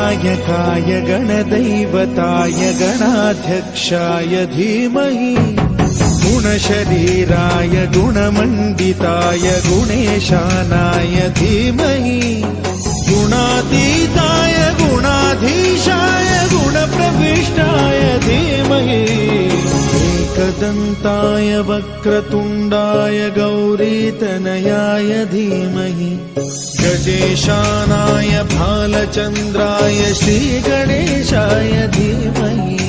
गणनायकाय गणदैवताय गणाध्यक्षाय धीमहि गुणशरीराय गुणमण्डिताय गुणेशानाय धीमहि गुणातीताय गुणाधीशाय गुणप्रविष्टाय धीमहि एकदन्ताय वक्रतुण्डाय गौरीतनयाय धीमहि गजेशानाय भालचन्द्राय श्रीगणेशाय धीमहि